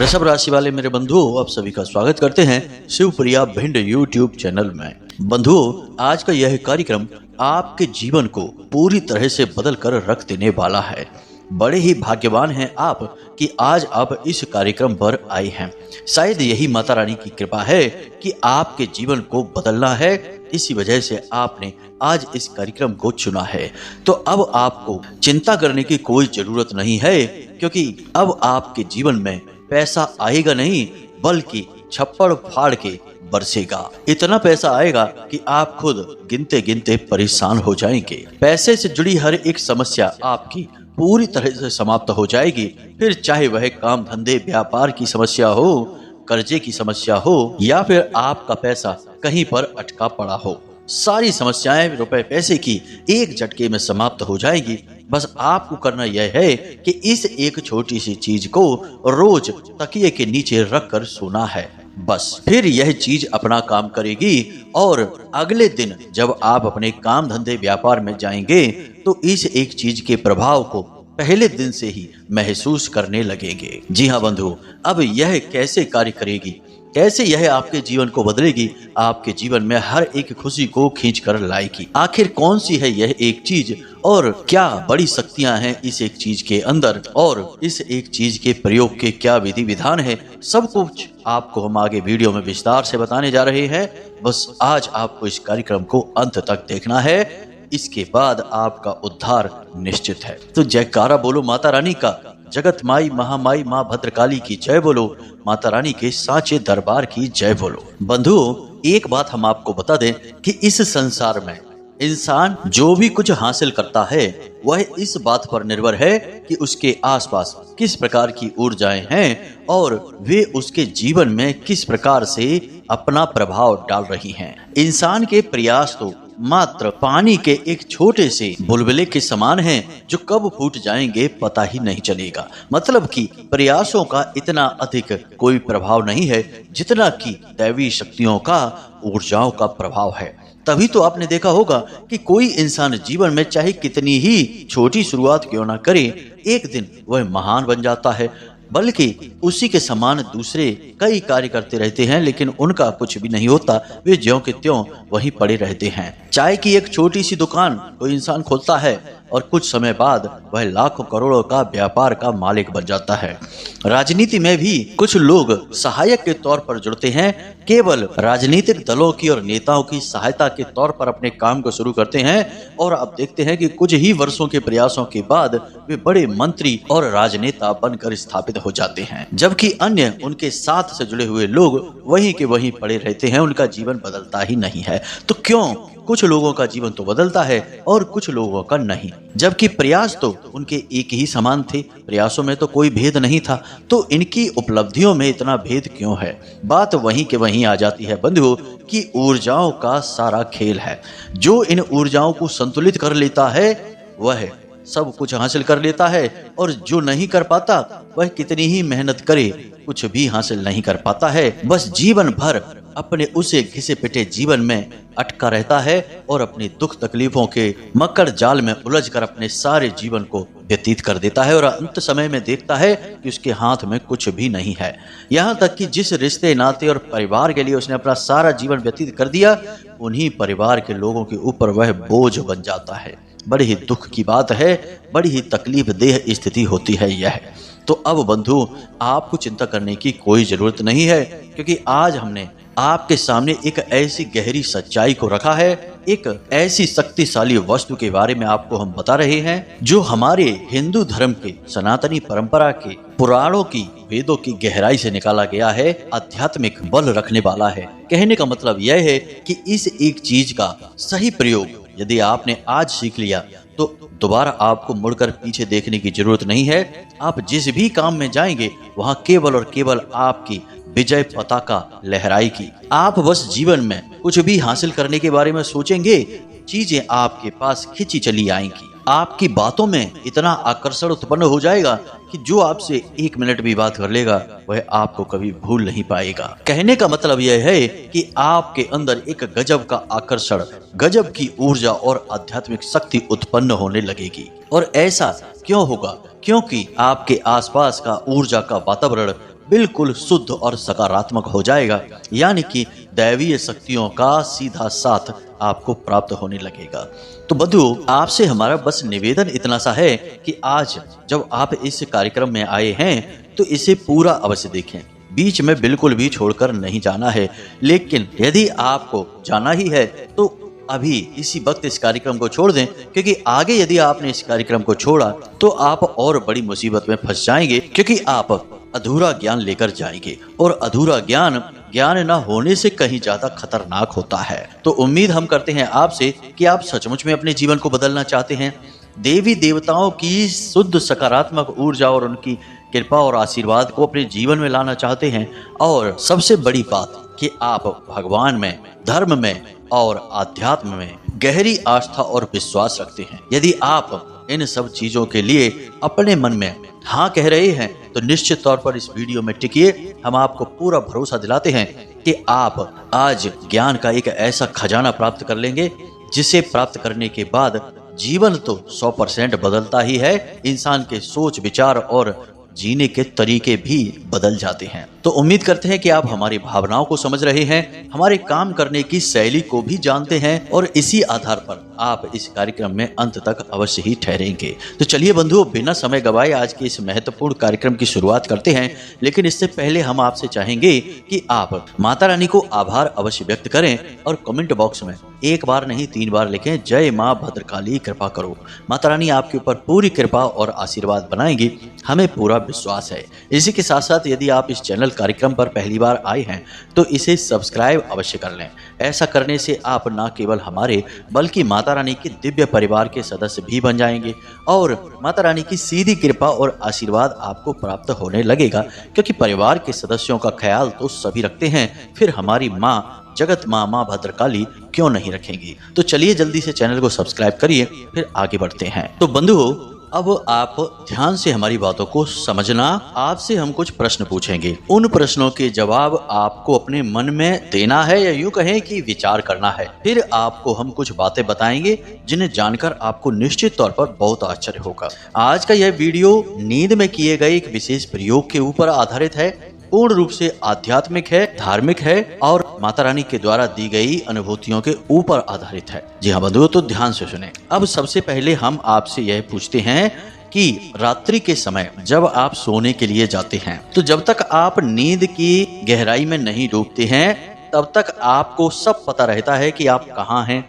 वृषभ राशि वाले मेरे बंधुओं, आप सभी का स्वागत करते हैं शिवप्रिया भिंड यूट्यूब चैनल में। बंधुओं, आज का यह कार्यक्रम आपके जीवन को पूरी तरह से बदल कर रख देने वाला है। बड़े ही भाग्यवान हैं आप कि आज आप इस कार्यक्रम पर आए हैं। शायद यही माता रानी की कृपा है कि आपके जीवन को बदलना है, इसी वजह से आपने आज इस कार्यक्रम को चुना है। तो अब आपको चिंता करने की कोई जरूरत नहीं है, क्योंकि अब आपके जीवन में पैसा आएगा नहीं, बल्कि छप्पड़ फाड़ के बरसेगा। इतना पैसा आएगा कि आप खुद गिनते गिनते परेशान हो जाएंगे। पैसे से जुड़ी हर एक समस्या आपकी पूरी तरह से समाप्त हो जाएगी। फिर चाहे वह काम धंधे व्यापार की समस्या हो, कर्जे की समस्या हो, या फिर आपका पैसा कहीं पर अटका पड़ा हो, सारी समस्याएं रुपए पैसे की एक झटके में समाप्त हो जाएगी। बस आपको करना यह है कि इस एक छोटी सी चीज को रोज तकिए के नीचे रख कर सोना है। बस फिर यह चीज अपना काम करेगी और अगले दिन जब आप अपने काम धंधे व्यापार में जाएंगे तो इस एक चीज के प्रभाव को पहले दिन से ही महसूस करने लगेंगे। जी हाँ बंधु, अब यह कैसे कार्य करेगी, कैसे यह आपके जीवन को बदलेगी, आपके जीवन में हर एक खुशी को खींच कर लाएगी। आखिर कौन सी है यह एक चीज और क्या बड़ी शक्तियां हैं इस एक चीज के अंदर, और इस एक चीज के प्रयोग के क्या विधि विधान है, सब कुछ आपको हम आगे वीडियो में विस्तार से बताने जा रहे हैं। बस आज आपको इस कार्यक्रम को अंत तक देखना है, इसके बाद आपका उद्धार निश्चित है। तो जयकारा बोलो माता रानी का, जगत माई महामाई माँ भद्रकाली की जय बोलो, माता रानी के साचे दरबार की जय बोलो। बंधुओं, एक बात हम आपको बता दें कि इस संसार में इंसान जो भी कुछ हासिल करता है वह इस बात पर निर्भर है कि उसके आसपास किस प्रकार की ऊर्जाएं हैं और वे उसके जीवन में किस प्रकार से अपना प्रभाव डाल रही हैं। इंसान के प्रयास तो मात्र पानी के एक छोटे से बुलबुले के समान हैं, जो कब फूट जाएंगे पता ही नहीं चलेगा। मतलब कि प्रयासों का इतना अधिक कोई प्रभाव नहीं है जितना कि दैवी शक्तियों का, ऊर्जाओं का प्रभाव है। तभी तो आपने देखा होगा कि कोई इंसान जीवन में चाहे कितनी ही छोटी शुरुआत क्यों ना करे, एक दिन वह महान बन जाता है। बल्कि उसी के समान दूसरे कई कार्य करते रहते हैं, लेकिन उनका कुछ भी नहीं होता, वे ज्यों के त्यों वहीं पड़े रहते हैं। चाय की एक छोटी सी दुकान कोई इंसान खोलता है और कुछ समय बाद वह लाखों करोड़ों का व्यापार का मालिक बन जाता है। राजनीति में भी कुछ लोग सहायक के तौर पर जुड़ते हैं, केवल राजनीतिक दलों की और नेताओं की सहायता के तौर पर अपने काम को शुरू करते हैं, और अब देखते हैं कि कुछ ही वर्षों के प्रयासों के बाद वे बड़े मंत्री और राजनेता बनकर स्थापित हो जाते हैं। जबकि अन्य उनके साथ से जुड़े हुए लोग वहीं के वहीं पड़े रहते हैं, उनका जीवन बदलता ही नहीं है। तो क्यों? कुछ लोगों का जीवन तो बदलता है और कुछ लोगों का नहीं, जबकि प्रयास तो उनके एक ही समान थे, प्रयासों में तो कोई भेद नहीं था। तो इनकी उपलब्धियों में इतना भेद क्यों है? बात वहीं के वहीं आ जाती है बंधुओं कि ऊर्जाओं का सारा खेल है। जो इन ऊर्जाओं को संतुलित कर लेता है वह सब कुछ हासिल कर लेता है, और जो नहीं कर पाता वह कितनी ही मेहनत करे कुछ भी हासिल नहीं कर पाता है। बस जीवन भर अपने उसे घिसे पिटे जीवन में अटका रहता है और अपनी दुख तकलीफों के मकर जाल में उलझकर अपने सारे जीवन को व्यतीत कर देता है, और अंत समय में देखता है कि उसके हाथ में कुछ भी नहीं है। यहाँ तक कि जिस रिश्ते नाते और परिवार के लिए उसने अपना सारा जीवन व्यतीत कर दिया, उन्हीं परिवार के लोगों के ऊपर वह बोझ बन जाता है। बड़ी ही दुख की बात है, बड़ी ही तकलीफ देह स्थिति होती है यह। तो अब बंधु, आपको चिंता करने की कोई जरूरत नहीं है, क्योंकि आज हमने आपके सामने एक ऐसी गहरी सच्चाई को रखा है, एक ऐसी शक्तिशाली वस्तु के बारे में आपको हम बता रहे हैं, जो हमारे हिंदू धर्म के सनातनी परंपरा के पुराणों की, वेदों की गहराई से निकाला गया है, आध्यात्मिक बल रखने वाला है। कहने का मतलब यह है कि इस एक चीज का सही प्रयोग यदि आपने आज सीख लिया तो दोबारा आपको मुड़कर पीछे देखने की जरूरत नहीं है। आप जिस भी काम में जाएंगे वहां केवल और केवल आपकी विजय पताका लहराएगी। आप बस जीवन में कुछ भी हासिल करने के बारे में सोचेंगे, चीजें आपके पास खिंची चली आएंगी। आपकी बातों में इतना आकर्षण उत्पन्न हो जाएगा कि जो आपसे एक मिनट भी बात कर लेगा वह आपको कभी भूल नहीं पाएगा। कहने का मतलब यह है कि आपके अंदर एक गजब का आकर्षण, गजब की ऊर्जा और आध्यात्मिक शक्ति उत्पन्न होने लगेगी। और ऐसा क्यों होगा? क्योंकि आपके आसपास का ऊर्जा का वातावरण बिल्कुल शुद्ध और सकारात्मक हो जाएगा, यानी कि दैवीय शक्तियों का सीधा साथ आपको प्राप्त होने लगेगा। तो बंधुओं, आपसे हमारा बस निवेदन इतना सा है कि आज जब आप इस कार्यक्रम में आए हैं तो इसे पूरा अवश्य देखें, बीच में बिल्कुल भी छोड़कर नहीं जाना है। लेकिन यदि आपको जाना ही है तो अभी इसी वक्त इस कार्यक्रम को छोड़ दें, क्योंकि आगे यदि आपने इस कार्यक्रम को छोड़ा तो आप और बड़ी मुसीबत में फंस जाएंगे, क्योंकि आप अधूरा ज्ञान लेकर जाएंगे और अधूरा ज्ञान ज्ञान न होने से कहीं ज्यादा खतरनाक होता है। तो उम्मीद हम करते हैं आपसे कि आप सचमुच में अपने जीवन को बदलना चाहते हैं, देवी देवताओं की शुद्ध सकारात्मक ऊर्जा और उनकी कृपा और आशीर्वाद को अपने जीवन में लाना चाहते हैं, और सबसे बड़ी बात कि आप भगवान में, धर्म में और आध्यात्म में गहरी आस्था और विश्वास रखते हैं। यदि आप इन सब चीजों के लिए अपने मन में हाँ कह रहे हैं तो निश्चित तौर पर इस वीडियो में टिकिए। हम आपको पूरा भरोसा दिलाते हैं कि आप आज ज्ञान का एक ऐसा खजाना प्राप्त कर लेंगे जिसे प्राप्त करने के बाद जीवन तो 100% बदलता ही है, इंसान के सोच विचार और जीने के तरीके भी बदल जाते हैं। तो उम्मीद करते हैं कि आप हमारी भावनाओं को समझ रहे हैं, हमारे काम करने की शैली को भी जानते हैं, और इसी आधार पर आप इस कार्यक्रम में अंत तक अवश्य ही ठहरेंगे। तो चलिए बंधुओं, बिना समय गवाए आज के इस महत्वपूर्ण कार्यक्रम की शुरुआत करते हैं। लेकिन इससे पहले हम आपसे चाहेंगे कि आप माता रानी को आभार अवश्य व्यक्त करें और कमेंट बॉक्स में एक बार नहीं 3 बार लिखें, जय माँ भद्रकाली कृपा करो। माता रानी आपके ऊपर पूरी कृपा और आशीर्वाद बनाएंगी, हमें पूरा विश्वास है। इसी के साथ साथ यदि आप इस चैनल कार्यक्रम पर पहली बार आए हैं तो इसे सब्सक्राइब अवश्य कर लें। ऐसा करने से आप न केवल हमारे बल्कि माता रानी के दिव्य परिवार के सदस्य भी बन जाएंगे, और माता रानी की सीधी कृपा और आशीर्वाद आपको प्राप्त होने लगेगा, क्योंकि परिवार के सदस्यों का ख्याल तो सभी रखते हैं, फिर हमारी माँ जगत माँ माँ भद्रकाली क्यों नहीं रखेंगी। तो चलिए जल्दी से चैनल को सब्सक्राइब करिए, फिर आगे बढ़ते हैं। तो बंधुओं, अब आप ध्यान से हमारी बातों को समझना। आपसे हम कुछ प्रश्न पूछेंगे, उन प्रश्नों के जवाब आपको अपने मन में देना है, या यूं कहें कि विचार करना है। फिर आपको हम कुछ बातें बताएंगे जिन्हें जानकर आपको निश्चित तौर पर बहुत आश्चर्य होगा। आज का यह वीडियो नींद में किए गए एक विशेष प्रयोग के ऊपर आधारित है, पूर्ण रूप से आध्यात्मिक है, धार्मिक है और माता रानी के द्वारा दी गई अनुभूतियों के ऊपर आधारित है। जी हाँ बंधुओं, तो ध्यान से सुने। अब सबसे पहले हम आपसे यह पूछते हैं कि रात्रि के समय जब आप सोने के लिए जाते हैं, तो जब तक आप नींद की गहराई में नहीं डूबते हैं तब तक आपको सब पता रहता है कि आप कहाँ हैं,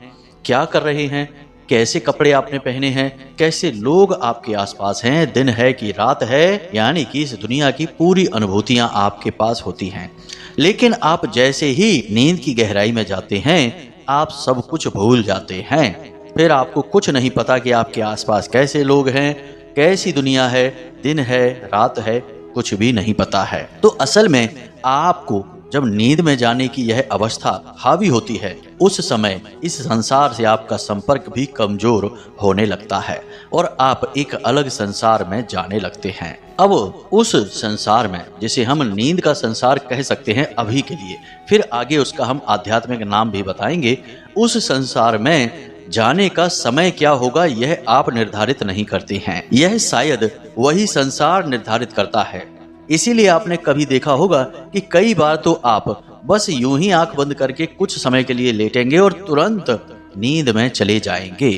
क्या कर रहे हैं, कैसे कपड़े आपने पहने हैं, कैसे लोग आपके आसपास हैं, दिन है कि रात है, यानी कि इस दुनिया की पूरी अनुभूतियां आपके पास होती हैं। लेकिन आप जैसे ही नींद की गहराई में जाते हैं आप सब कुछ भूल जाते हैं। फिर आपको कुछ नहीं पता कि आपके आसपास कैसे लोग हैं, कैसी दुनिया है, दिन है, रात है, कुछ भी नहीं पता है। तो असल में आपको जब नींद में जाने की यह अवस्था हावी होती है, उस समय इस संसार से आपका संपर्क भी कमजोर होने लगता है और आप एक अलग संसार में जाने लगते हैं। अब उस संसार में, जिसे हम नींद का संसार कह सकते हैं अभी के लिए, फिर आगे उसका हम आध्यात्मिक नाम भी बताएंगे, उस संसार में जाने का समय क्या होगा यह आप निर्धारित नहीं करते हैं, यह शायद वही संसार निर्धारित करता है। इसीलिए आपने कभी देखा होगा कि कई बार तो आप बस यूं ही आंख बंद करके कुछ समय के लिए लेटेंगे और तुरंत नींद में चले जाएंगे,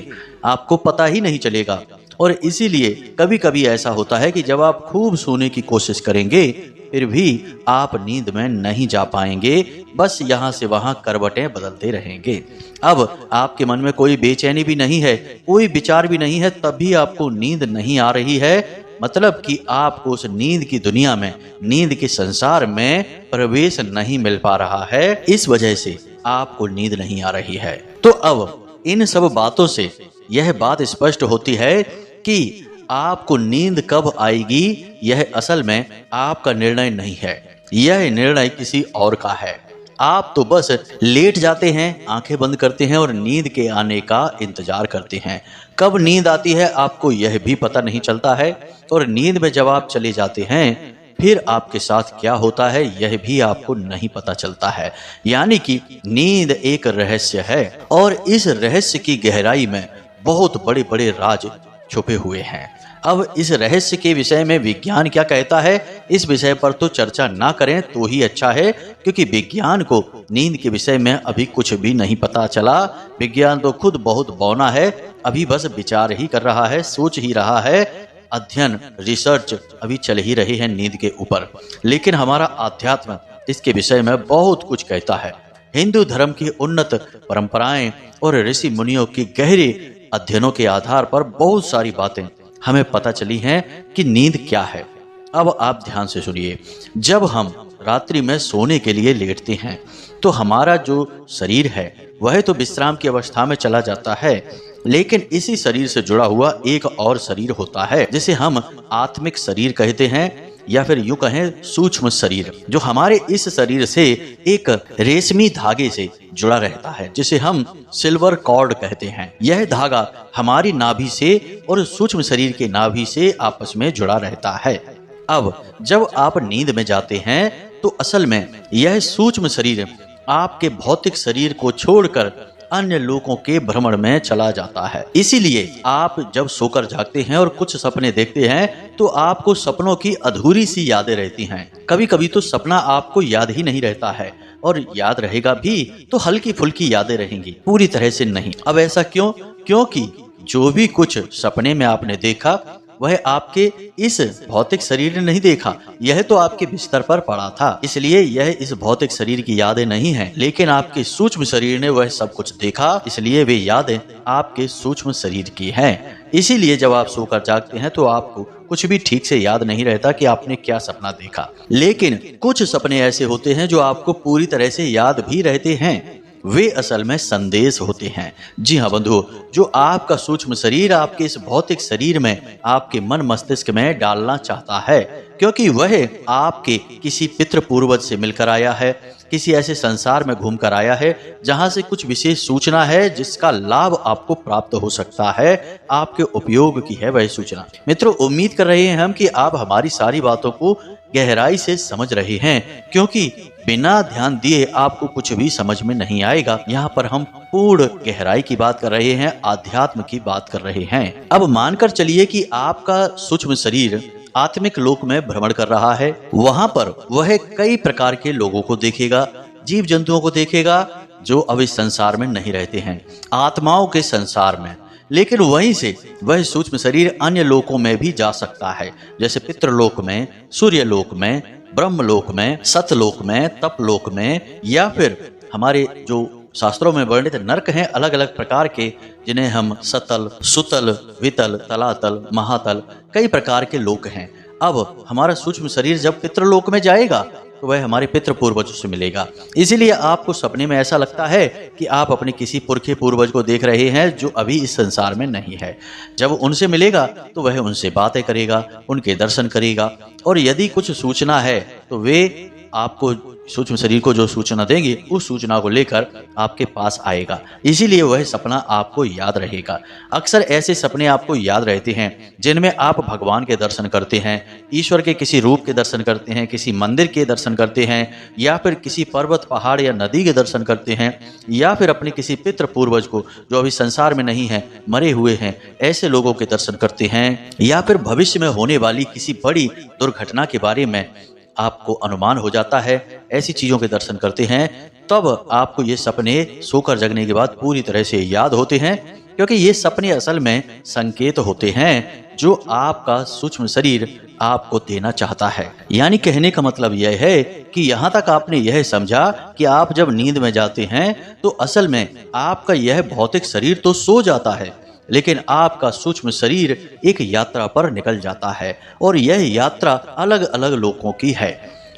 आपको पता ही नहीं चलेगा। और इसीलिए कभी कभी ऐसा होता है कि जब आप खूब सोने की कोशिश करेंगे फिर भी आप नींद में नहीं जा पाएंगे, बस यहाँ से वहाँ करवटें बदलते रहेंगे। अब आपके मन में कोई बेचैनी भी नहीं है, कोई विचार भी नहीं है, तब भी आपको नींद नहीं आ रही है, मतलब कि आपको उस नींद की दुनिया में, नींद के संसार में प्रवेश नहीं मिल पा रहा है, इस वजह से आपको नींद नहीं आ रही है। तो अब इन सब बातों से यह बात स्पष्ट होती है कि आपको नींद कब आएगी यह असल में आपका निर्णय नहीं है, यह निर्णय किसी और का है। आप तो बस लेट जाते हैं, आंखें बंद करते हैं और नींद के आने का इंतजार करते हैं। कब नींद आती है आपको यह भी पता नहीं चलता है, और नींद में जब आप चले जाते हैं फिर आपके साथ क्या होता है यह भी आपको नहीं पता चलता है। यानी कि नींद एक रहस्य है और इस रहस्य की गहराई में बहुत बड़े बड़े राज छुपे हुए हैं। अब इस रहस्य के विषय में विज्ञान क्या कहता है, इस विषय पर तो चर्चा ना करें तो ही अच्छा है, क्योंकि विज्ञान को नींद के विषय में अभी कुछ भी नहीं पता चला। विज्ञान तो खुद बहुत बौना है, अभी बस विचार ही कर रहा है, सोच ही रहा है, अध्ययन रिसर्च अभी चल ही रहे हैं नींद के ऊपर। लेकिन हमारा अध्यात्म इसके विषय में बहुत कुछ कहता है। हिंदू धर्म की उन्नत परंपराएं और ऋषि मुनियों की गहरे अध्ययनों के आधार पर बहुत सारी बातें हमें पता चली हैं कि नींद क्या है। अब आप ध्यान से सुनिए। जब हम रात्रि में सोने के लिए लेटते हैं तो हमारा जो शरीर है वह तो विश्राम की अवस्था में चला जाता है, लेकिन इसी शरीर से जुड़ा हुआ एक और शरीर होता है जिसे हम आत्मिक शरीर कहते हैं, या फिर यूं कहें सूक्ष्म शरीर, जो हमारे इस शरीर से एक रेशमी धागे से जुड़ा रहता है जिसे हम सिल्वर कॉर्ड कहते हैं। यह धागा हमारी नाभि से और सूक्ष्म शरीर के नाभि से आपस में जुड़ा रहता है। अब जब आप नींद में जाते हैं तो असल में यह सूक्ष्म शरीर आपके भौतिक शरीर को छोड़कर अन्य लोगों के भ्रमण में चला जाता है। इसीलिए आप जब सोकर जागते हैं और कुछ सपने देखते हैं तो आपको सपनों की अधूरी सी यादें रहती हैं। कभी कभी तो सपना आपको याद ही नहीं रहता है, और याद रहेगा भी तो हल्की फुल्की यादें रहेंगी, पूरी तरह से नहीं। अब ऐसा क्यों? क्योंकि जो भी कुछ सपने में आपने देखा वह आपके इस भौतिक शरीर ने नहीं देखा, यह तो आपके बिस्तर पर पड़ा था, इसलिए यह इस भौतिक शरीर की यादें नहीं है। लेकिन आपके सूक्ष्म शरीर ने वह सब कुछ देखा, इसलिए वे यादें आपके सूक्ष्म शरीर की हैं। इसीलिए जब आप सोकर जागते हैं तो आपको कुछ भी ठीक से याद नहीं रहता कि आपने क्या सपना देखा। लेकिन कुछ सपने ऐसे होते हैं जो आपको पूरी तरह से याद भी रहते हैं, वे असल में संदेश होते हैं। जी हाँ बंधुओं, जो आपका सूक्ष्म शरीर आपके इस भौतिक शरीर में, आपके मन मस्तिष्क में डालना चाहता है, क्योंकि वह आपके किसी पितृ पूर्वज से मिलकर आया है, किसी ऐसे संसार में घूमकर आया है जहां से कुछ विशेष सूचना है जिसका लाभ आपको प्राप्त हो सकता है, आपके उपयोग की है वह सूचना। मित्रों, उम्मीद कर रहे हैं हम कि आप हमारी सारी बातों को गहराई से समझ रहे हैं, क्योंकि बिना ध्यान दिए आपको कुछ भी समझ में नहीं आएगा। यहाँ पर हम पूर्ण गहराई की बात कर रहे हैं, आध्यात्म की बात कर रहे हैं। अब मानकर चलिए कि आपका सूक्ष्म शरीर आत्मिक लोक में भ्रमण कर रहा है। वहां पर वह कई प्रकार के लोगों को देखेगा, जीव जंतुओं को देखेगा जो अब इस संसार में नहीं रहते हैं, आत्माओं के संसार में। लेकिन वहीं से वह सूक्ष्म शरीर अन्य लोकों में भी जा सकता है, जैसे पितृलोक में, सूर्यलोक में, ब्रह्मलोक में, सतलोक में, तपलोक में, या फिर हमारे जो शास्त्रों में वर्णित नरक हैं अलग अलग प्रकार के, जिन्हें हम सतल, सुतल, वितल, तलातल, महातल, कई प्रकार के लोक हैं। अब हमारा सूक्ष्म शरीर जब पितृलोक में जाएगा तो वह हमारे पितृ पूर्वजों से मिलेगा। इसीलिए आपको सपने में ऐसा लगता है कि आप अपने किसी पुरखे पूर्वज को देख रहे हैं जो अभी इस संसार में नहीं है। जब उनसे मिलेगा तो वह उनसे बातें करेगा, उनके दर्शन करेगा, और यदि कुछ सूचना है तो वे आपको सूक्ष्म शरीर को जो सूचना देंगे उस सूचना को लेकर आपके पास आएगा। इसीलिए वह सपना आपको याद रहेगा। अक्सर ऐसे सपने आपको याद रहते हैं जिनमें आप भगवान के दर्शन करते हैं, ईश्वर के किसी रूप के दर्शन करते हैं, किसी मंदिर के दर्शन करते हैं, या फिर किसी पर्वत, पहाड़ या नदी के दर्शन करते हैं, या फिर अपने किसी पितृ पूर्वज को जो अभी संसार में नहीं है, मरे हुए हैं, ऐसे लोगों के दर्शन करते हैं, या फिर भविष्य में होने वाली किसी बड़ी दुर्घटना के बारे में आपको अनुमान हो जाता है, ऐसी चीजों के दर्शन करते हैं। तब आपको ये सपने सोकर जगने के बाद पूरी तरह से याद होते हैं, क्योंकि ये सपने असल में संकेत होते हैं जो आपका सूक्ष्म शरीर आपको देना चाहता है। यानी कहने का मतलब यह है कि यहाँ तक आपने यह समझा कि आप जब नींद में जाते हैं तो असल में आपका यह भौतिक शरीर तो सो जाता है, लेकिन आपका सूक्ष्म शरीर एक यात्रा पर निकल जाता है, और यह यात्रा अलग अलग लोकों की है।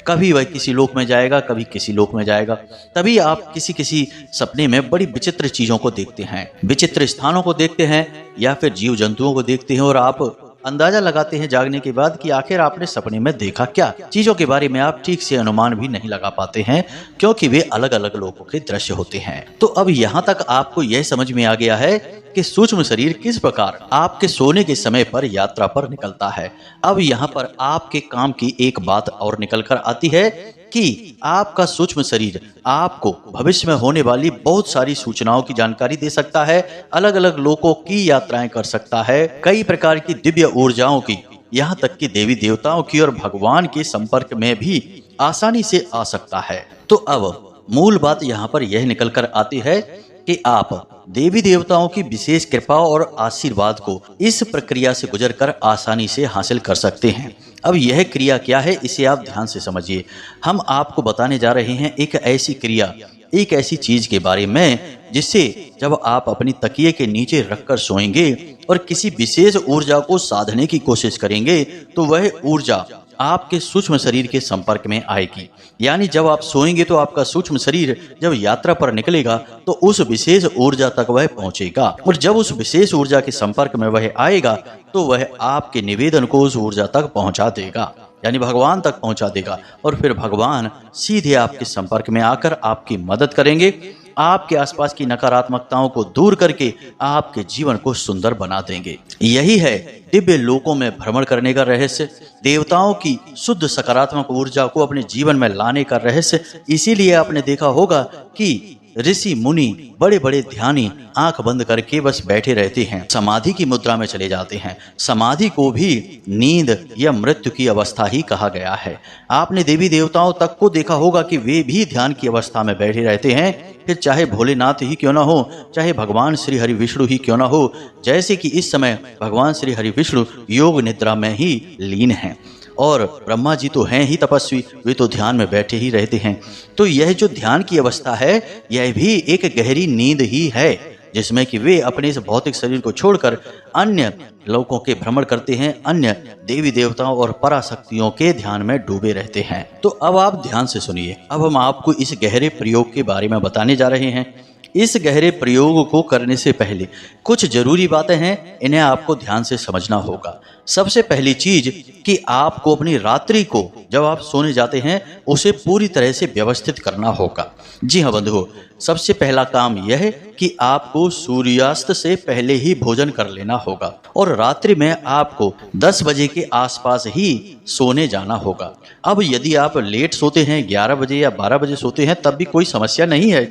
कभी वह किसी लोक में जाएगा, कभी किसी लोक में जाएगा। तभी आप किसी किसी सपने में बड़ी विचित्र चीजों को देखते हैं, विचित्र स्थानों को देखते हैं, या फिर जीव जंतुओं को देखते हैं, और आप अंदाजा लगाते हैं जागने के बाद कि आखिर आपने सपने में देखा क्या। चीजों के बारे में आप ठीक से अनुमान भी नहीं लगा पाते हैं, क्योंकि वे अलग अलग लोगों के दृश्य होते हैं। तो अब यहाँ तक आपको यह समझ में आ गया है कि सूक्ष्म शरीर किस प्रकार आपके सोने के समय पर यात्रा पर निकलता है। अब यहाँ पर आपके काम की एक बात और निकल कर आती है कि आपका सूक्ष्म शरीर आपको भविष्य में होने वाली बहुत सारी सूचनाओं की जानकारी दे सकता है, अलग अलग लोकों की यात्राएं कर सकता है, कई प्रकार की दिव्य ऊर्जाओं की, यहाँ तक कि देवी देवताओं की और भगवान के संपर्क में भी आसानी से आ सकता है। तो अब मूल बात यहाँ पर यह निकल कर आती है कि आप देवी देवताओं की विशेष कृपा और आशीर्वाद को इस प्रक्रिया से गुजरकर आसानी से हासिल कर सकते हैं। अब यह क्रिया क्या है, इसे आप ध्यान से समझिए। हम आपको बताने जा रहे हैं एक ऐसी क्रिया, एक ऐसी चीज के बारे में जिससे जब आप अपनी तकिए के नीचे रखकर सोएंगे और किसी विशेष ऊर्जा को साधने की कोशिश करेंगे तो वह ऊर्जा आपके सूक्ष्म शरीर के संपर्क में आएगी। यानी जब आप सोएंगे तो आपका सूक्ष्म शरीर जब यात्रा पर निकलेगा तो उस विशेष ऊर्जा तक वह पहुंचेगा, और जब उस विशेष ऊर्जा के संपर्क में वह आएगा तो वह आपके निवेदन को उस ऊर्जा तक पहुंचा देगा, यानी भगवान तक पहुंचा देगा। और फिर भगवान सीधे आपके संपर्क में आकर आपकी मदद करेंगे, आपके आसपास की नकारात्मकताओं को दूर करके आपके जीवन को सुंदर बना देंगे। यही है दिव्य लोकों में भ्रमण करने का रहस्य, देवताओं की शुद्ध सकारात्मक ऊर्जा को अपने जीवन में लाने का रहस्य। इसीलिए आपने देखा होगा कि ऋषि मुनि बड़े बड़े ध्यानी आंख बंद करके बस बैठे रहते हैं, समाधि की मुद्रा में चले जाते हैं। समाधि को भी नींद या मृत्यु की अवस्था ही कहा गया है। आपने देवी देवताओं तक को देखा होगा कि वे भी ध्यान की अवस्था में बैठे रहते हैं, फिर चाहे भोलेनाथ ही क्यों ना हो, चाहे भगवान श्री हरि विष्णु ही क्यों ना हो। जैसे कि इस समय भगवान श्री हरि विष्णु योग निद्रा में ही लीन हैं और ब्रह्मा जी तो हैं ही तपस्वी, वे तो ध्यान में बैठे ही रहते हैं। तो यह जो ध्यान की अवस्था है यह भी एक गहरी नींद ही है, जिसमें कि वे अपने इस भौतिक शरीर को छोड़कर अन्य लोकों के भ्रमण करते हैं, अन्य देवी देवताओं और पराशक्तियों के ध्यान में डूबे रहते हैं। तो अब आप ध्यान से सुनिए, अब हम आपको इस गहरे प्रयोग के बारे में बताने जा रहे हैं। इस गहरे प्रयोग को करने से पहले कुछ जरूरी बातें हैं, इन्हें आपको ध्यान से समझना होगा। सबसे पहली चीज कि आपको अपनी रात्रि को जब आप सोने जाते हैं उसे पूरी तरह से व्यवस्थित करना होगा। जी हाँ बंधुओं, सबसे पहला काम यह है कि आपको सूर्यास्त से पहले ही भोजन कर लेना होगा और रात्रि में आपको 10 बजे के आसपास ही सोने जाना होगा। अब यदि आप लेट सोते हैं, 11 बजे या 12 बजे सोते हैं, तब भी कोई समस्या नहीं है,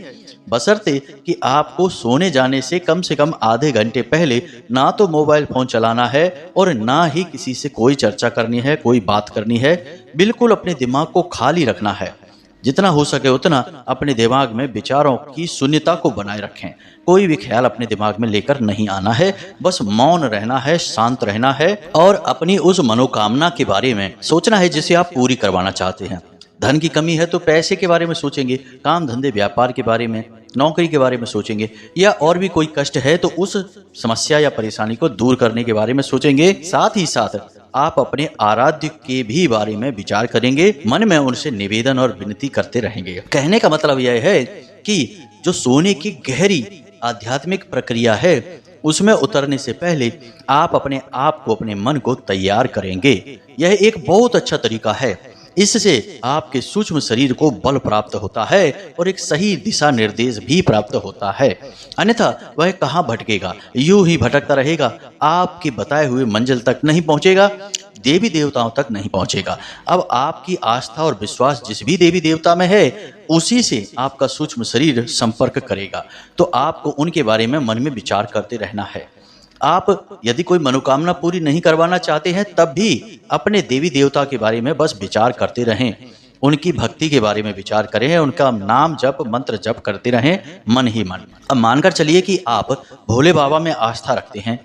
बशर्ते कि आपको सोने जाने से कम आधे घंटे पहले ना तो मोबाइल फोन चलाना है और ना ही किसी से कोई चर्चा करनी है, कोई बात करनी है। बिल्कुल अपने दिमाग को खाली रखना है, जितना हो सके उतना अपने दिमाग में विचारों की शून्यता को बनाए रखें। कोई भी ख्याल अपने दिमाग में लेकर नहीं आना है, बस मौन रहना है, शांत रहना है और अपनी उस मनोकामना के बारे में सोचना है जिसे आप पूरी करवाना चाहते हैं। धन की कमी है तो पैसे के बारे में सोचेंगे, काम धंधे व्यापार के बारे में, नौकरी के बारे में सोचेंगे, या और भी कोई कष्ट है तो उस समस्या या परेशानी को दूर करने के बारे में सोचेंगे। साथ ही साथ आप अपने आराध्य के भी बारे में विचार करेंगे, मन में उनसे निवेदन और विनती करते रहेंगे। कहने का मतलब यह है कि जो सोने की गहरी आध्यात्मिक प्रक्रिया है उसमें उतरने से पहले आप अपने आप को, अपने मन को तैयार करेंगे। यह एक बहुत अच्छा तरीका है, इससे आपके सूक्ष्म शरीर को बल प्राप्त होता है और एक सही दिशा निर्देश भी प्राप्त होता है। अन्यथा वह कहाँ भटकेगा, यूं ही भटकता रहेगा, आपके बताए हुए मंजिल तक नहीं पहुंचेगा, देवी देवताओं तक नहीं पहुंचेगा। अब आपकी आस्था और विश्वास जिस भी देवी देवता में है उसी से आपका सूक्ष्म शरीर संपर्क करेगा। तो आपको उनके बारे में मन में विचार करते रहना है। आप यदि कोई मनोकामना पूरी नहीं करवाना चाहते हैं तब भी अपने देवी देवता के बारे में बस विचार करते रहें, उनकी भक्ति के बारे में विचार करें, उनका नाम जप मंत्र जप करते रहें मन ही मन। अब मानकर चलिए कि आप भोले बाबा में आस्था रखते हैं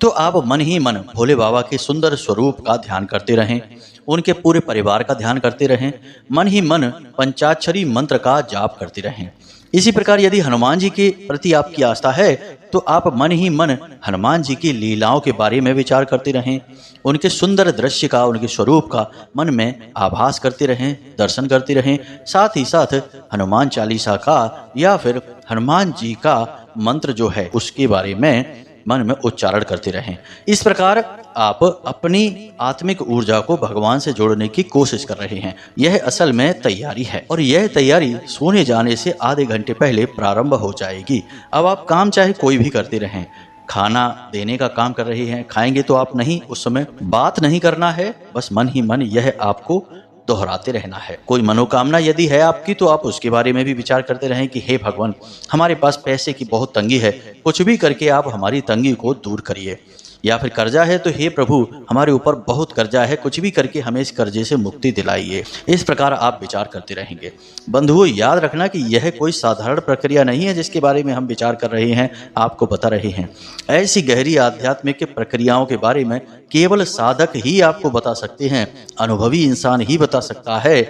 तो आप मन ही मन भोले बाबा के सुंदर स्वरूप का ध्यान करते रहें, उनके पूरे परिवार का ध्यान करते रहें, मन ही मन पंचाक्षरी मंत्र का जाप करते रहें। इसी प्रकार यदि हनुमान जी के प्रति आपकी आस्था है तो आप मन ही मन हनुमान जी की लीलाओं के बारे में विचार करते रहें, उनके सुंदर दृश्य का, उनके स्वरूप का मन में आभास करते रहें, दर्शन करते रहें। साथ ही साथ हनुमान चालीसा का या फिर हनुमान जी का मंत्र जो है उसके बारे में मन में उच्चारण करते रहें। इस प्रकार आप अपनी आत्मिक ऊर्जा को भगवान से जोड़ने की कोशिश कर रहे हैं। यह असल में तैयारी है और यह तैयारी सोने जाने से आधे घंटे पहले प्रारंभ हो जाएगी। अब आप काम चाहे कोई भी करते रहें, खाना देने का काम कर रहे हैं, खाएंगे तो आप नहीं, उस समय बात नहीं करना है, बस मन ही मन यह आपको दोहराते रहना है। कोई मनोकामना यदि है आपकी तो आप उसके बारे में भी विचार करते रहें कि हे भगवान, हमारे पास पैसे की बहुत तंगी है, कुछ भी करके आप हमारी तंगी को दूर करिए। या फिर कर्जा है तो हे प्रभु, हमारे ऊपर बहुत कर्जा है, कुछ भी करके हमें इस कर्जे से मुक्ति दिलाइए। इस प्रकार आप विचार करते रहेंगे। बंधुओं, याद रखना कि यह कोई साधारण प्रक्रिया नहीं है जिसके बारे में हम विचार कर रहे हैं, आपको बता रहे हैं। ऐसी गहरी आध्यात्मिक प्रक्रियाओं के बारे में केवल साधक ही आपको बता सकते हैं, अनुभवी इंसान ही बता सकता है।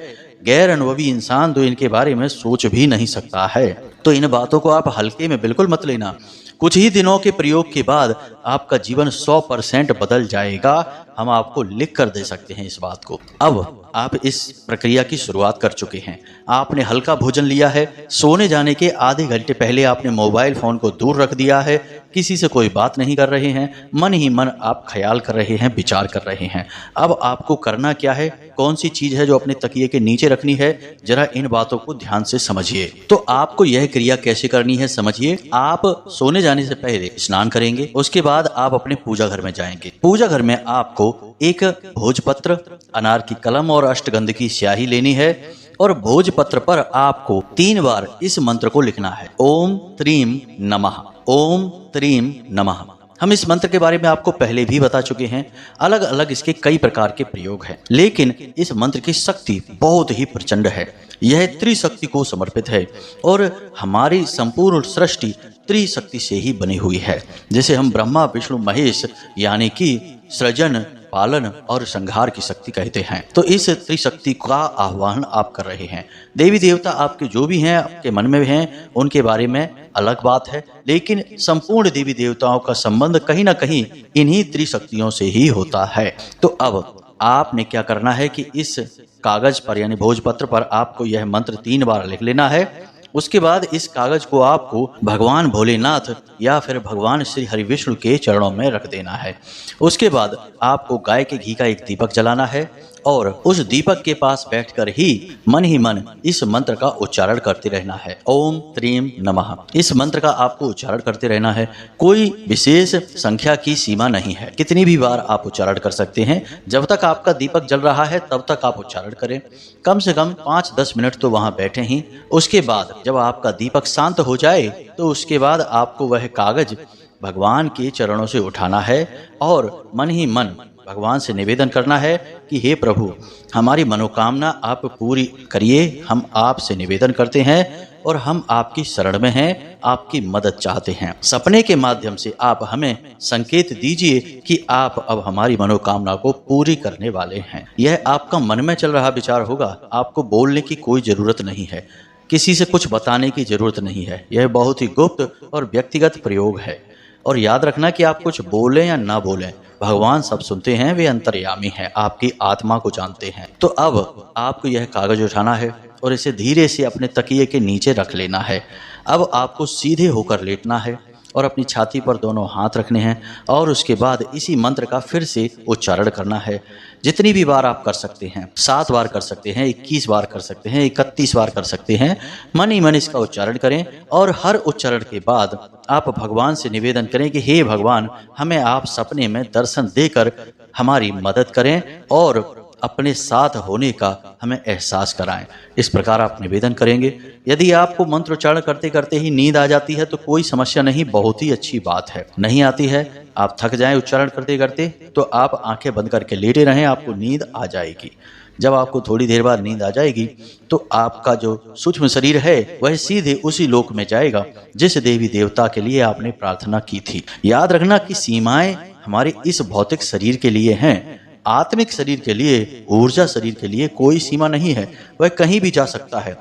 गैर अनुभवी इंसान तो इनके बारे में सोच भी नहीं सकता है। तो इन बातों को आप हल्के में बिल्कुल मत लेना। कुछ ही दिनों के प्रयोग के बाद आपका जीवन 100% बदल जाएगा। हम आपको लिख कर दे सकते हैं इस बात को। अब आप इस प्रक्रिया की शुरुआत कर चुके हैं। आपने हल्का भोजन लिया है, सोने जाने के आधे घंटे पहले आपने मोबाइल फोन को दूर रख दिया है, किसी से कोई बात नहीं कर रहे हैं, मन ही मन आप ख्याल कर रहे हैं, विचार कर रहे हैं। अब आपको करना क्या है, कौन सी चीज है जो अपने तकिए के नीचे रखनी है, जरा इन बातों को ध्यान से समझिए। तो आपको यह क्रिया कैसे करनी है समझिए। आप सोने जाने से पहले स्नान करेंगे, उसके बाद आप अपने पूजा घर में जाएंगे। पूजा घर में आपको एक भोजपत्र, अनार की कलम और अष्टगंध की स्याही लेनी है और भोजपत्र पर आपको 3 बार इस मंत्र को लिखना है, ओम त्रीम नमः, ओम त्रीम नमः। हम इस मंत्र के बारे में आपको पहले भी बता चुके हैं। अलग अलग इसके कई प्रकार के प्रयोग हैं, लेकिन इस मंत्र की शक्ति बहुत ही प्रचंड है। यह त्रिशक्ति को समर्पित है और हमारी संपूर्ण सृष्टि त्रिशक्ति से ही बनी हुई है। जैसे हम ब्रह्मा विष्णु महेश यानी कि सृजन, पालन और संहार की शक्ति कहते हैं, तो इस त्रिशक्ति का आह्वान आप कर रहे हैं। देवी देवता आपके जो भी हैं, आपके मन में हैं, उनके बारे में अलग बात है, लेकिन संपूर्ण देवी देवताओं का संबंध कहीं ना कहीं इन्हीं त्रिशक्तियों से ही होता है। तो अब आपने क्या करना है कि इस कागज पर यानी भोजपत्र पर आपको यह मंत्र 3 बार लिख लेना है। उसके बाद इस कागज को आपको भगवान भोलेनाथ या फिर भगवान श्री हरि विष्णु के चरणों में रख देना है। उसके बाद आपको गाय के घी का एक दीपक जलाना है और उस दीपक के पास बैठकर ही मन इस मंत्र का उच्चारण करते रहना है, ओम त्रीम नमः। इस मंत्र का आपको उच्चारण करते रहना है। कोई विशेष संख्या की सीमा नहीं है, कितनी भी बार आप उच्चारण कर सकते हैं। जब तक आपका दीपक जल रहा है तब तक आप उच्चारण करें। कम से कम 5-10 मिनट तो वहां बैठे ही। उसके बाद जब आपका दीपक शांत हो जाए तो उसके बाद आपको वह कागज भगवान के चरणों से उठाना है और मन ही मन भगवान से निवेदन करना है कि हे प्रभु, हमारी मनोकामना आप पूरी करिए। हम आपसे निवेदन करते हैं और हम आपकी शरण में हैं, आपकी मदद चाहते हैं। सपने के माध्यम से आप हमें संकेत दीजिए कि आप अब हमारी मनोकामना को पूरी करने वाले हैं। यह आपका मन में चल रहा विचार होगा, आपको बोलने की कोई जरूरत नहीं है, किसी से कुछ बताने की जरूरत नहीं है। यह बहुत ही गुप्त और व्यक्तिगत प्रयोग है। और याद रखना कि आप कुछ बोलें या ना बोलें, भगवान सब सुनते हैं, वे अंतर्यामी हैं, आपकी आत्मा को जानते हैं। तो अब आपको यह कागज उठाना है और इसे धीरे से अपने तकिए के नीचे रख लेना है। अब आपको सीधे होकर लेटना है और अपनी छाती पर दोनों हाथ रखने हैं और उसके बाद इसी मंत्र का फिर से उच्चारण करना है। जितनी भी बार आप कर सकते हैं, 7 बार कर सकते हैं, 21 बार कर सकते हैं, 31 बार कर सकते हैं। मन ही मन इसका उच्चारण करें और हर उच्चारण के बाद आप भगवान से निवेदन करें कि हे भगवान, हमें आप सपने में दर्शन देकर हमारी मदद करें और अपने साथ होने का हमें एहसास कराएं। इस प्रकार आप निवेदन करेंगे। यदि आपको मंत्रोच्चारण करते करते ही नींद आ जाती है तो कोई समस्या नहीं, बहुत ही अच्छी बात है। नहीं आती है, आप थक जाएं उच्चारण करते करते, तो आप आंखें बंद करके लेटे रहें, आपको नींद आ जाएगी। जब आपको थोड़ी देर बाद नींद आ जाएगी तो आपका जो सूक्ष्म शरीर है वह सीधे उसी लोक में जाएगा जिस देवी देवता के लिए आपने प्रार्थना की थी। याद रखना कि सीमाएं हमारे इस भौतिक शरीर के लिए हैं, आत्मिक शरीर के लिए, ऊर्जा शरीर के लिए कोई सीमा नहीं है, वह कहीं भी जा सकता है।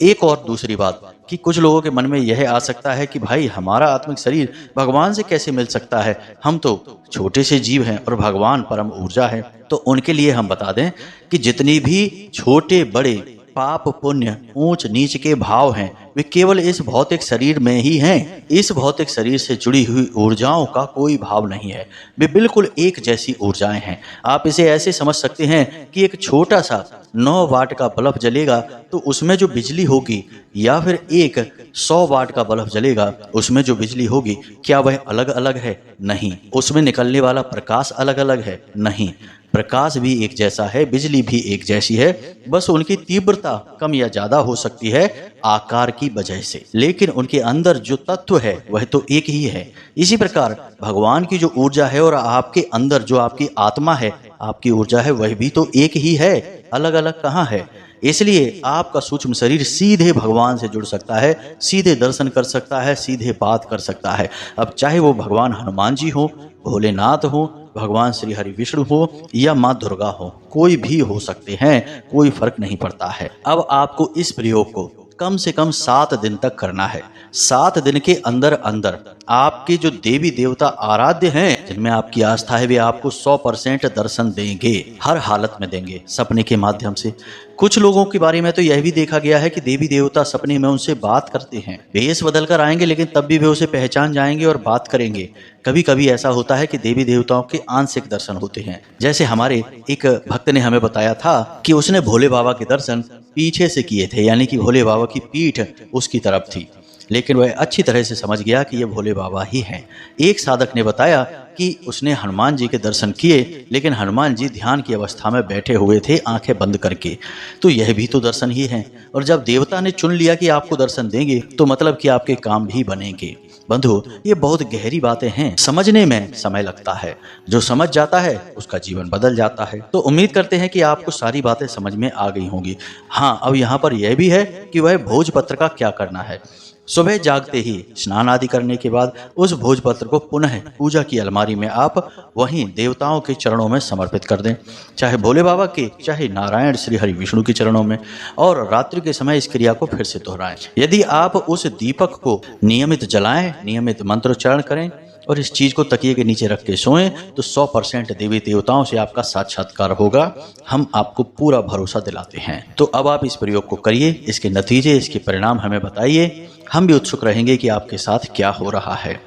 एक और दूसरी बात कि कुछ लोगों के मन में यह आ सकता है कि भाई, हमारा आत्मिक शरीर भगवान से कैसे मिल सकता है, हम तो छोटे से जीव हैं और भगवान परम ऊर्जा है। तो उनके लिए हम बता दें कि जितनी भी छोटे बड़े पाप पुण्य ऊंच नीच के भाव हैं वे केवल इस भौतिक शरीर में ही हैं। इस भौतिक शरीर से जुड़ी हुई ऊर्जाओं का कोई भाव नहीं है, वे बिल्कुल एक जैसी ऊर्जाएं हैं। आप इसे ऐसे समझ सकते हैं कि एक छोटा सा 9 वाट का बल्ब जलेगा तो उसमें जो बिजली होगी, या फिर एक 100 वाट का बल्ब जलेगा उसमें जो बिजली होगी, क्या वह अलग अलग है? नहीं। उसमें निकलने वाला प्रकाश अलग अलग है? नहीं। प्रकाश भी एक जैसा है, बिजली भी एक जैसी है, बस उनकी तीव्रता कम या ज्यादा हो सकती है आकार की वजह से, लेकिन उनके अंदर जो तत्व है वह तो एक ही है। इसी प्रकार भगवान की जो ऊर्जा है और आपके अंदर जो आपकी आत्मा है, आपकी ऊर्जा है, वह भी तो एक ही है, अलग अलग कहाँ है। इसलिए आपका सूक्ष्म शरीर सीधे भगवान से जुड़ सकता है, सीधे दर्शन कर सकता है, सीधे बात कर सकता है। अब चाहे वो भगवान हनुमान जी हो, भोलेनाथ हो, भगवान श्री हरि विष्णु हो या माँ दुर्गा हो, कोई भी हो सकते हैं, कोई फर्क नहीं पड़ता है। अब आपको इस प्रयोग को कम से कम 7 दिन तक करना है। 7 दिन के अंदर अंदर आपके जो देवी देवता आराध्य हैं, जिनमें आपकी आस्था है, वे आपको 100% दर्शन देंगे, हर हालत में देंगे, सपने के माध्यम से। कुछ लोगों के बारे में तो यह भी देखा गया है कि देवी देवता सपने में उनसे बात करते हैं, भेष बदल कर आएंगे, लेकिन तब भी वे उसे पहचान जाएंगे और बात करेंगे। कभी कभी ऐसा होता है कि देवी देवताओं के आंशिक दर्शन होते हैं। जैसे हमारे एक भक्त ने हमें बताया था कि उसने भोले बाबा के दर्शन पीछे से किए थे, यानी कि भोले बाबा की पीठ उसकी तरफ थी, लेकिन वह अच्छी तरह से समझ गया कि ये भोले बाबा ही हैं। एक साधक ने बताया कि उसने हनुमान जी के दर्शन किए, लेकिन हनुमान जी ध्यान की अवस्था में बैठे हुए थे, आंखें बंद करके। तो यह भी तो दर्शन ही है। और जब देवता ने चुन लिया कि आपको दर्शन देंगे, तो मतलब कि आपके काम भी बनेंगे। बंधु, ये बहुत गहरी बातें हैं, समझने में समय लगता है। जो समझ जाता है उसका जीवन बदल जाता है। तो उम्मीद करते हैं कि आपको सारी बातें समझ में आ गई होंगी। हाँ, अब यहाँ पर यह भी है कि वह भोजपत्र का क्या करना है। सुबह जागते ही स्नान आदि करने के बाद उस भोजपत्र को पुनः पूजा की अलमारी में आप वहीं देवताओं के चरणों में समर्पित कर दें, चाहे भोले बाबा के, चाहे नारायण श्री हरि विष्णु के चरणों में, और रात्रि के समय इस क्रिया को फिर से दोहराएं। यदि आप उस दीपक को नियमित जलाएं, नियमित मंत्रोच्चारण करें और इस चीज को तकिए के नीचे रख के सोएं, तो 100% देवी देवताओं से आपका साक्षात्कार होगा। हम आपको पूरा भरोसा दिलाते हैं। तो अब आप इस प्रयोग को करिए, इसके नतीजे, इसके परिणाम हमें बताइए। हम भी उत्सुक रहेंगे कि आपके साथ क्या हो रहा है।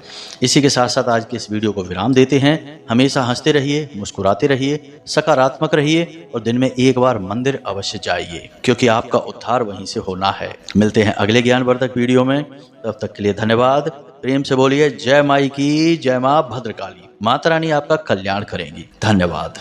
इसी के साथ साथ आज के इस वीडियो को विराम देते हैं। हमेशा हंसते रहिए, मुस्कुराते रहिए, सकारात्मक रहिए और दिन में एक बार मंदिर अवश्य जाइए, क्योंकि आपका उद्धार वहीं से होना है। मिलते हैं अगले ज्ञानवर्धक वीडियो में, तब तक के लिए धन्यवाद। प्रेम से बोलिए जय माई की, जय माँ भद्रकाली। माता रानी आपका कल्याण करेंगी। धन्यवाद।